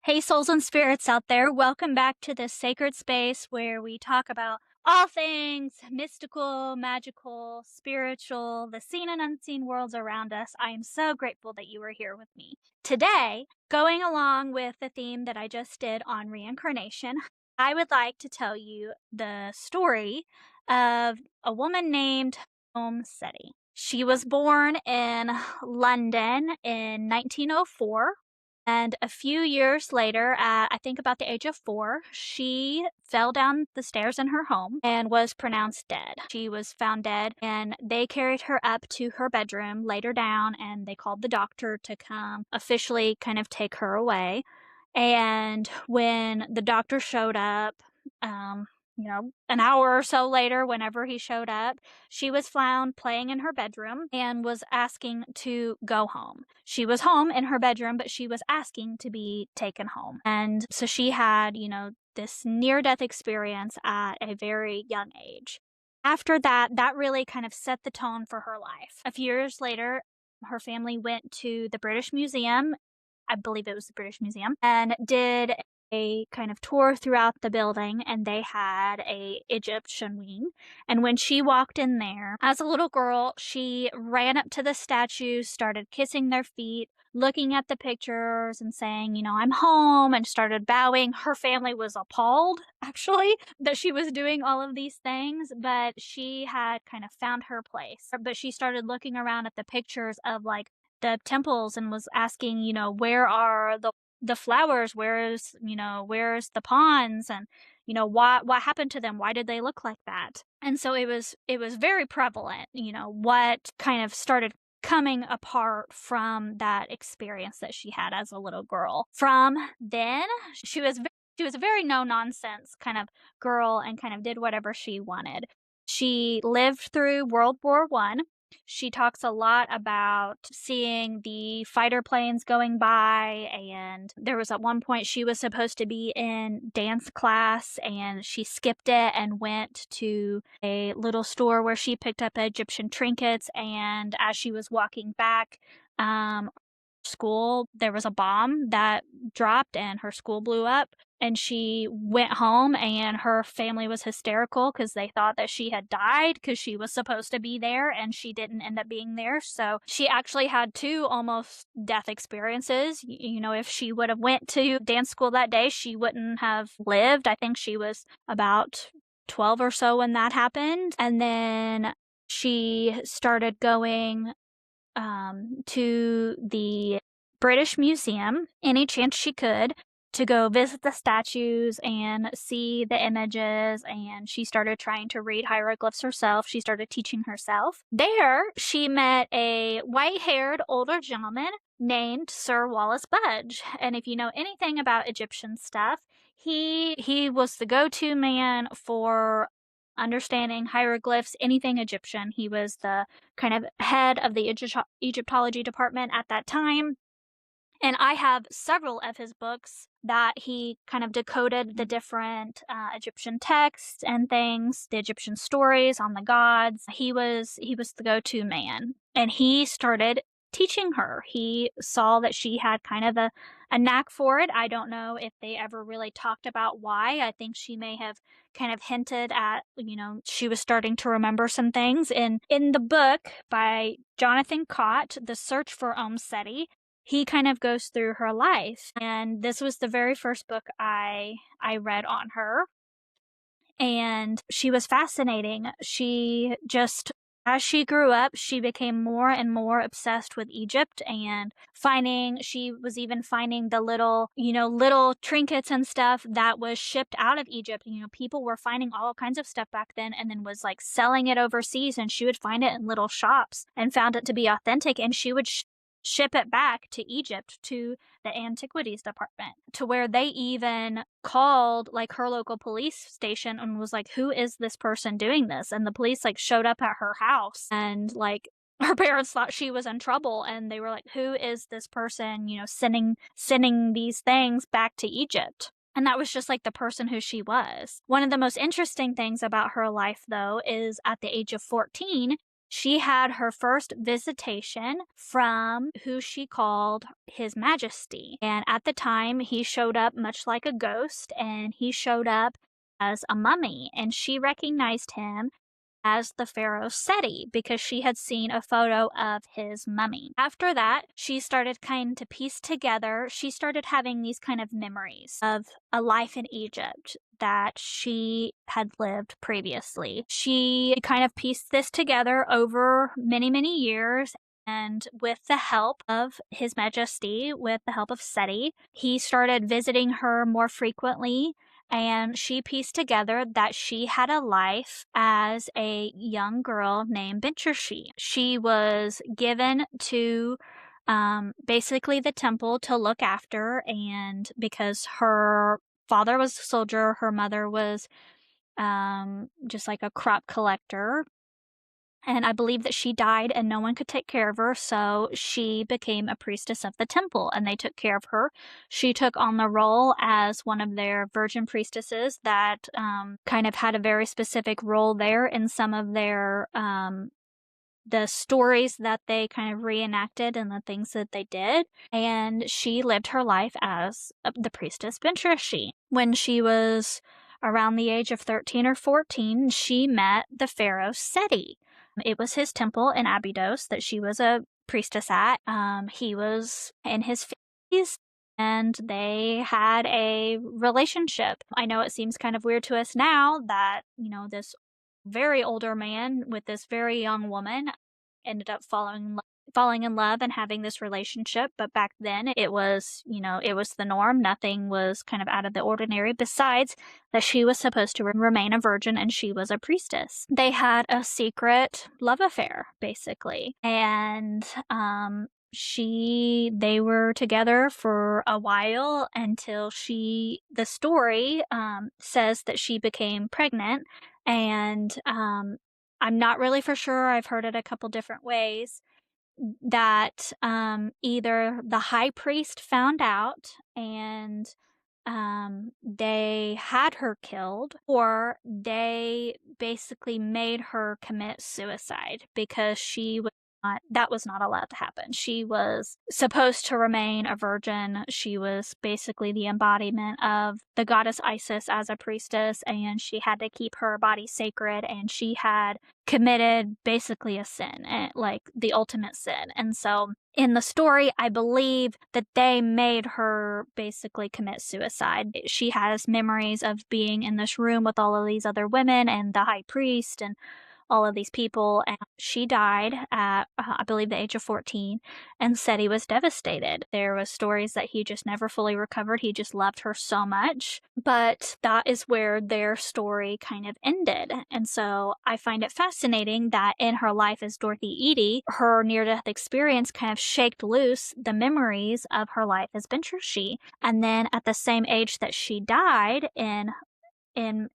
Hey, souls and spirits out there, welcome back to this sacred space where we talk about all things mystical, magical, spiritual, the seen and unseen worlds around us. I am so grateful that you are here with me. Today, going along with the theme that I just did on reincarnation, I would like to tell you the story of a woman named Omm Sety. She was born in London in 1904. And a few years later, at I think about the age of 4, she fell down the stairs in her home and was pronounced dead. She was found dead, and they carried her up to her bedroom, laid her down, and they called the doctor to come officially kind of take her away. And when the doctor showed up, um, an hour or so later, whenever he showed up, she was found playing in her bedroom and was asking to go home. She was home in her bedroom, but she was asking to be taken home. And so she had, this near death experience at a very young age. After that, that really kind of set the tone for her life. A few years later, her family went to the British Museum. I believe it was the British Museum, and did a kind of tour throughout the building, and they had a Egyptian wing. And when she walked in there, as a little girl, she ran up to the statues, started kissing their feet, looking at the pictures and saying, I'm home, and started bowing. Her family was appalled, actually, that she was doing all of these things, but she had kind of found her place. But she started looking around at the pictures of the temples and was asking, where are the flowers? Where's the ponds? And, what happened to them? Why did they look like that? And so it was very prevalent, what kind of started coming apart from that experience that she had as a little girl. From then, she was a very no nonsense kind of girl and kind of did whatever she wanted. She lived through World War One. She talks a lot about seeing the fighter planes going by, and there was at one point she was supposed to be in dance class, and she skipped it and went to a little store where she picked up Egyptian trinkets, and as she was walking back, school, there was a bomb that dropped and her school blew up, and she went home, and her family was hysterical because they thought that she had died because she was supposed to be there and she didn't end up being there. So she actually had two almost death experiences. If she would have went to dance school that day, she wouldn't have lived. I think she was about 12 or so when that happened. And then she started going to the British Museum any chance she could to go visit the statues and see the images, and she started trying to read hieroglyphs herself. She started teaching herself. There, she met a white-haired older gentleman named Sir Wallace Budge, and if you know anything about Egyptian stuff, he was the go-to man for understanding hieroglyphs, anything Egyptian. He was the kind of head of the Egyptology department at that time. And I have several of his books that he kind of decoded the different Egyptian texts and things, the Egyptian stories on the gods. He was the go-to man, and he started teaching her. He saw that she had kind of a knack for it. I don't know if they ever really talked about why. I think she may have kind of hinted at, she was starting to remember some things. And in the book by Jonathon Cott, The Search for Omm Sety, he kind of goes through her life. And this was the very first book I read on her. And she was fascinating. She just, as she grew up, she became more and more obsessed with Egypt and she was even finding the little trinkets and stuff that was shipped out of Egypt. People were finding all kinds of stuff back then and then was selling it overseas, and she would find it in little shops and found it to be authentic, and she would ship it back to Egypt, to the antiquities department, to where they even called her local police station and was like, who is this person doing this? And the police showed up at her house, and her parents thought she was in trouble, and they were like, who is this person, sending these things back to Egypt? And that was just the person who she was. One of the most interesting things about her life, though, is at the age of 14, She had her first visitation from who she called His Majesty. And at the time, he showed up much like a ghost, and he showed up as a mummy. And she recognized him as the pharaoh Seti because she had seen a photo of his mummy. After that, she started kind to piece together, she started having these kind of memories of a life in Egypt that she had lived previously. She kind of pieced this together over many, many years. And with the help of His Majesty, with the help of Seti, he started visiting her more frequently, and she pieced together that she had a life as a young girl named Binchershi. She was given to basically the temple to look after, and because her father was a soldier, her mother was just like a crop collector. And I believe that she died and no one could take care of her, so she became a priestess of the temple and they took care of her. She took on the role as one of their virgin priestesses that kind of had a very specific role there in some of their the stories that they kind of reenacted and the things that they did. And she lived her life as the priestess Binchershi. When she was around the age of 13 or 14, she met the pharaoh Seti. It was his temple in Abydos that she was a priestess at. He was in his 50s and they had a relationship. I know it seems kind of weird to us now that, this very older man with this very young woman ended up falling in love and having this relationship, but back then it was the norm. Nothing was kind of out of the ordinary, besides that she was supposed to remain a virgin and she was a priestess. They had a secret love affair, basically, and they were together for a while until the story says that she became pregnant, and I'm not really for sure. I've heard it a couple different ways that either the high priest found out and they had her killed, or they basically made her commit suicide because that was not allowed to happen. She was supposed to remain a virgin. She was basically the embodiment of the goddess Isis as a priestess, and she had to keep her body sacred, and she had committed basically a sin, like the ultimate sin. And so in the story, I believe that they made her basically commit suicide. She has memories of being in this room with all of these other women and the high priest and all of these people, and she died at I believe the age of 14, and Seti was devastated. There was stories that he just never fully recovered. He just loved her so much, but that is where their story kind of ended. And so I find it fascinating that in her life as Dorothy Eady, her near-death experience kind of shaked loose the memories of her life as Binchershi. And then at the same age that she died in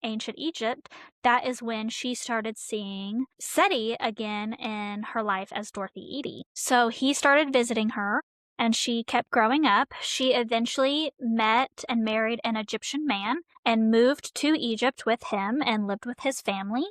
ancient Egypt, that is when she started seeing Seti again in her life as Dorothy Eady. So he started visiting her, and she kept growing up. She eventually met and married an Egyptian man and moved to Egypt with him and lived with his family.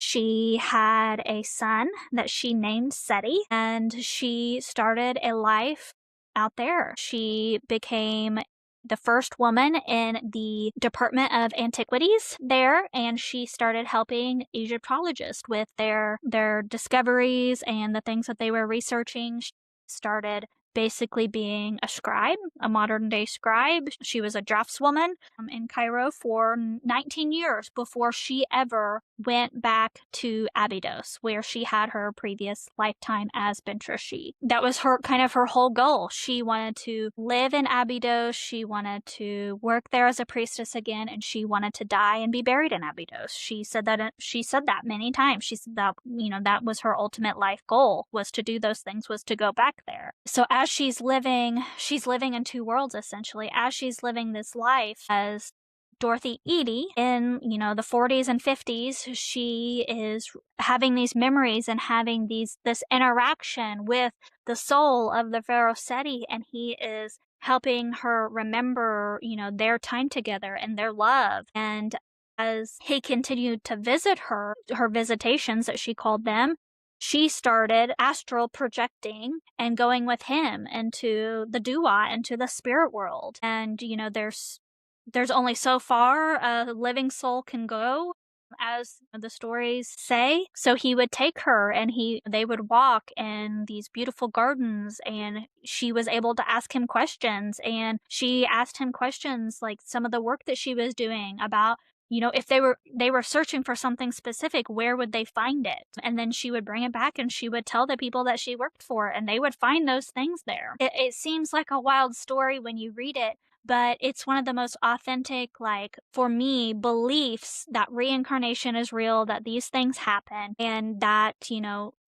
She had a son that she named Seti, and she started a life out there. She became the first woman in the Department of Antiquities there, and she started helping Egyptologists with their discoveries and the things that they were researching. She started basically being a scribe, a modern day scribe. She was a draftswoman in Cairo for 19 years before she ever went back to Abydos, where she had her previous lifetime as Binchershi. That was her whole goal. She wanted to live in Abydos, she wanted to work there as a priestess again, and she wanted to die and be buried in Abydos. She said that many times. She said that, that was her ultimate life goal, was to do those things, was to go back there. So as she's living in two worlds, essentially. As she's living this life as Dorothy Eady in, the 40s and 50s, she is having these memories and having this interaction with the soul of the pharaoh Seti, and he is helping her remember, their time together and their love. And as he continued to visit her visitations, that she called them, she started astral projecting and going with him into the Dua, into the spirit world. And, there's only so far a living soul can go, as the stories say. So he would take her and they would walk in these beautiful gardens, and she was able to ask him questions, and she asked him questions like some of the work that she was doing about, if they were searching for something specific, where would they find it? And then she would bring it back and she would tell the people that she worked for, and they would find those things there. It seems like a wild story when you read it, but it's one of the most authentic, like, for me, beliefs that reincarnation is real, that these things happen, and that,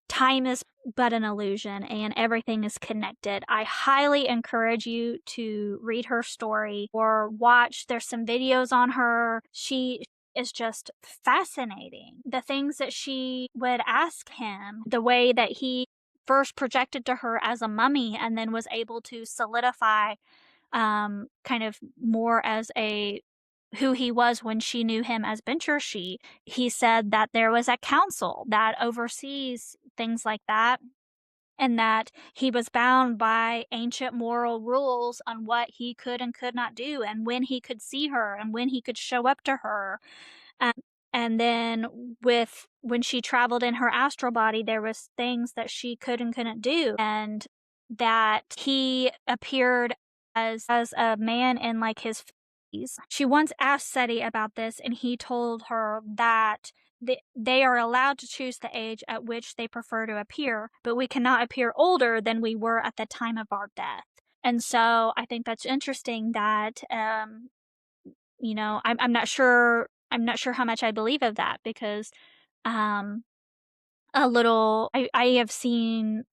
time is but an illusion and everything is connected. I highly encourage you to read her story or watch. There's some videos on her. She is just fascinating. The things that she would ask him, the way that he first projected to her as a mummy and then was able to solidify kind of more as a who he was when she knew him as Benchershi. He said that there was a council that oversees things like that, and that he was bound by ancient moral rules on what he could and could not do, and when he could see her and when he could show up to her. Um, and then when she traveled in her astral body, there was things that she could and couldn't do, and that he appeared as a man in like his 50s. She once asked Seti about this, and he told her that they are allowed to choose the age at which they prefer to appear, but we cannot appear older than we were at the time of our death. And so I think that's interesting that I'm not sure how much I believe of that, because um I have seen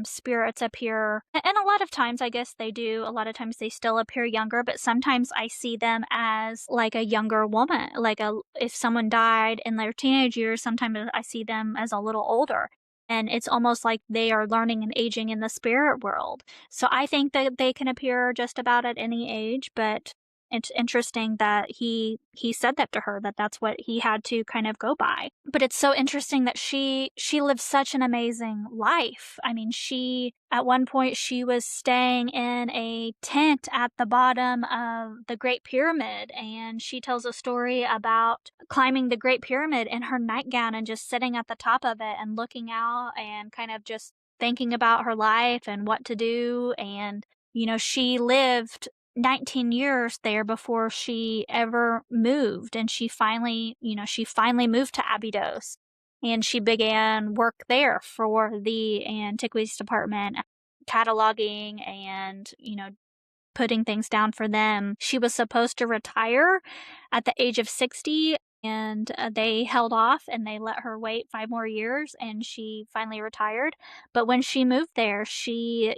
spirits appear, and a lot of times I guess they do, a lot of times they still appear younger, but sometimes I see them as like a younger woman, like if someone died in their teenage years, sometimes I see them as a little older. And it's almost like they are learning and aging in the spirit world. So I think that they can appear just about at any age, but it's interesting that he said that to her, that that's what he had to kind of go by. But it's so interesting that she lived such an amazing life. I mean, she at one point she was staying in a tent at the bottom of the Great Pyramid, and she tells a story about climbing the Great Pyramid in her nightgown and just sitting at the top of it and looking out and kind of just thinking about her life and what to do. And she lived 19 years there before she ever moved, and she finally moved to Abydos, and she began work there for the antiquities department, cataloging and putting things down for them. She was supposed to retire at the age of 60, and they held off and they let her wait 5 more years, and she finally retired. But when she moved there, she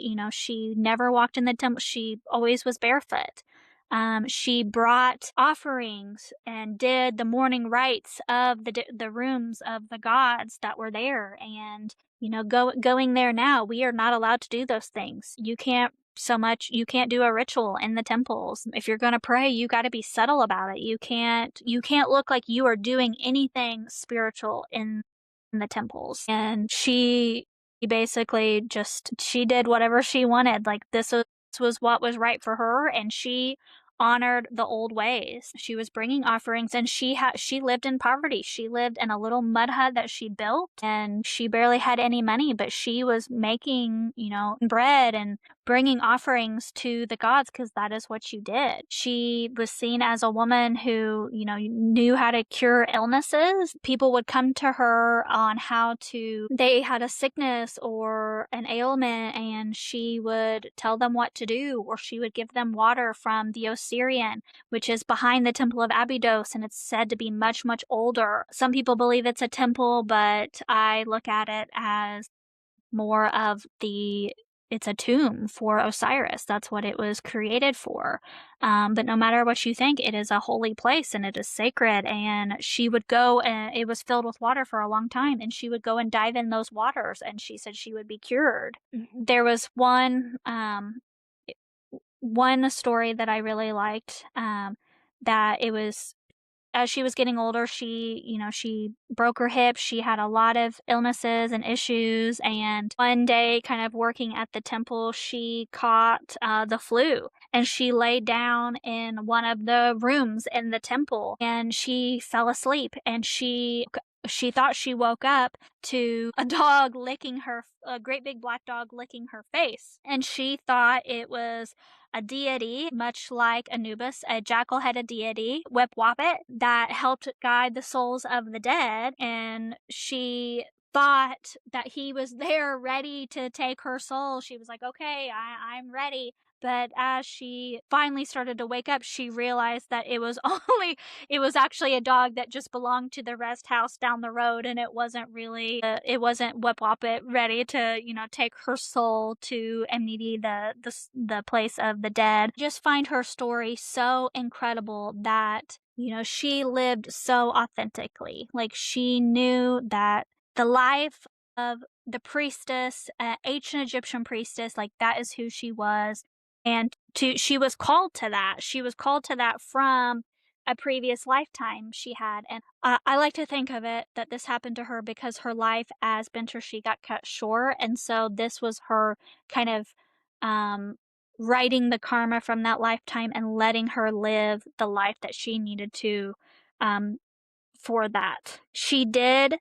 never walked in the temple. She always was barefoot. She brought offerings and did the morning rites of the rooms of the gods that were there. And going there now, we are not allowed to do those things. You can't do a ritual in the temples. If you're going to pray, you got to be subtle about it. You can't look like you are doing anything spiritual in the temples. And she basically she did whatever she wanted. Like, this was what was right for her, and she honored the old ways. She was bringing offerings, and she lived in poverty. She lived in a little mud hut that she built, and she barely had any money, but she was making, bread and bringing offerings to the gods, because that is what you did. She was seen as a woman who, knew how to cure illnesses. People would come to her on they had a sickness or an ailment, and she would tell them what to do, or she would give them water from the Osirian, which is behind the Temple of Abydos, and it's said to be much, much older. Some people believe it's a temple, but I look at it as more of it's a tomb for Osiris. That's what it was created for. But no matter what you think, it is a holy place and it is sacred. And she would go, and it was filled with water for a long time, and she would go and dive in those waters, and she said she would be cured. There was one story that I really liked, that it was as she was getting older, she broke her hip. She had a lot of illnesses and issues. And one day, kind of working at the temple, she caught the flu, and she laid down in one of the rooms in the temple, and she fell asleep, and she thought she woke up to a great big black dog licking her face. And she thought it was a deity, much like Anubis, a jackal-headed deity, Wep-Wapit, that helped guide the souls of the dead. And she thought that he was there ready to take her soul. She was like, okay, I'm ready. But as she finally started to wake up, she realized that it was actually a dog that just belonged to the rest house down the road, and it wasn't Wep-Wapit ready to, take her soul to Amniti, the place of the dead. Just find her story so incredible that, she lived so authentically. Like, she knew that the life of the priestess, ancient Egyptian priestess, like, that is who she was. And she was called to that. She was called to that from a previous lifetime she had. And I like to think of it that this happened to her because her life as Binturshi got cut short. And so this was her kind of writing the karma from that lifetime and letting her live the life that she needed to for that. She did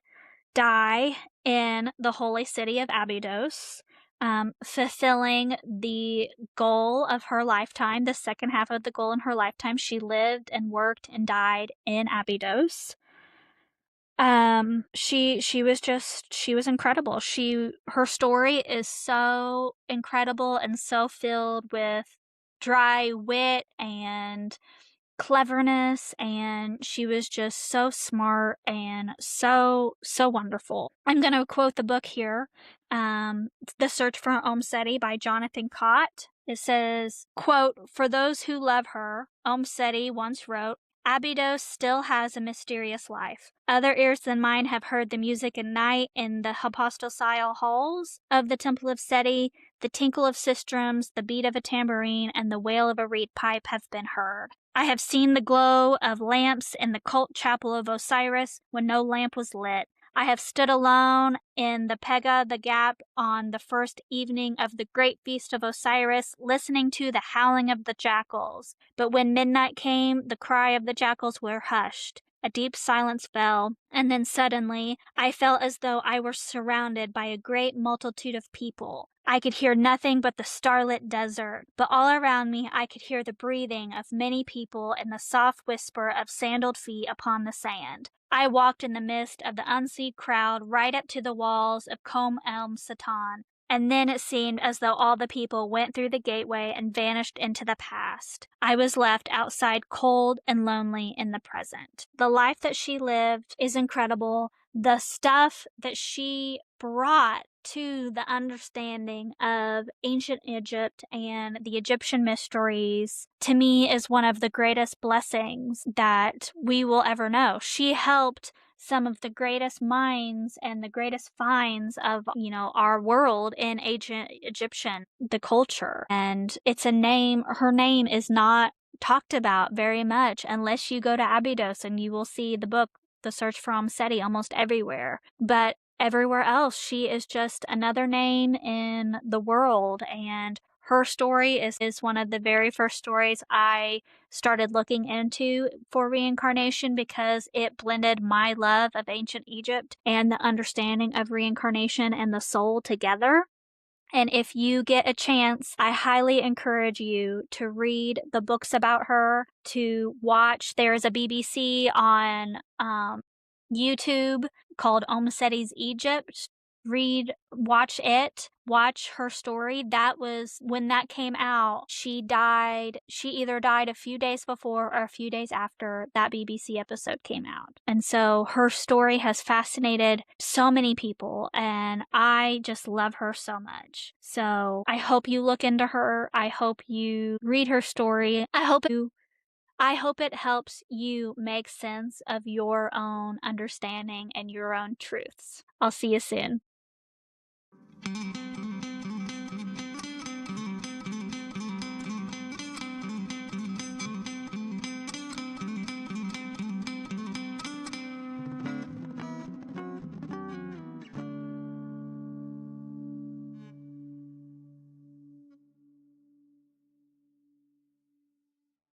die in the holy city of Abydos, fulfilling the goal of her lifetime, the second half of the goal in her lifetime. She lived and worked and died in Abydos. She was incredible. Her story is so incredible and so filled with dry wit and cleverness, and she was just so smart and so wonderful. I'm going to quote the book here, The Search for Omm Sety by Jonathon Cott. It says, quote, "For those who love her," Omm Sety once wrote, "Abydos still has a mysterious life. Other ears than mine have heard the music at night in the hypostasial halls of the Temple of Seti. The tinkle of sistrums, the beat of a tambourine, and the wail of a reed pipe have been heard. I have seen the glow of lamps in the cult chapel of Osiris when no lamp was lit. I have stood alone in the Pega, the Gap, on the first evening of the great feast of Osiris, listening to the howling of the jackals. But when midnight came, the cry of the jackals were hushed. A deep silence fell, and then suddenly I felt as though I were surrounded by a great multitude of people. I could hear nothing but the starlit desert, but all around me I could hear the breathing of many people and the soft whisper of sandaled feet upon the sand. I walked in the midst of the unseen crowd right up to the walls of Omm Sety, and then it seemed as though all the people went through the gateway and vanished into the past. I was left outside, cold and lonely in the present. The life that she lived is incredible. The stuff that she brought to the understanding of ancient Egypt and the Egyptian mysteries, to me, is one of the greatest blessings that we will ever know. She helped some of the greatest minds and the greatest finds of, our world in ancient Egyptian, the culture. And her name is not talked about very much unless you go to Abydos, and you will see the book, The Search for Omm Sety, almost everywhere. But everywhere else, she is just another name in the world. And her story is one of the very first stories I started looking into for reincarnation, because it blended my love of ancient Egypt and the understanding of reincarnation and the soul together. And if you get a chance, I highly encourage you to read the books about her, to watch. There's a BBC on YouTube called Omm Sety's Egypt. Watch it, watch her story. That was when that came out. She either died a few days before or a few days after that BBC episode came out. And so her story has fascinated so many people, and I just love her so much. So I hope you look into her. I hope you read her story. I hope it helps you make sense of your own understanding and your own truths. I'll see you soon.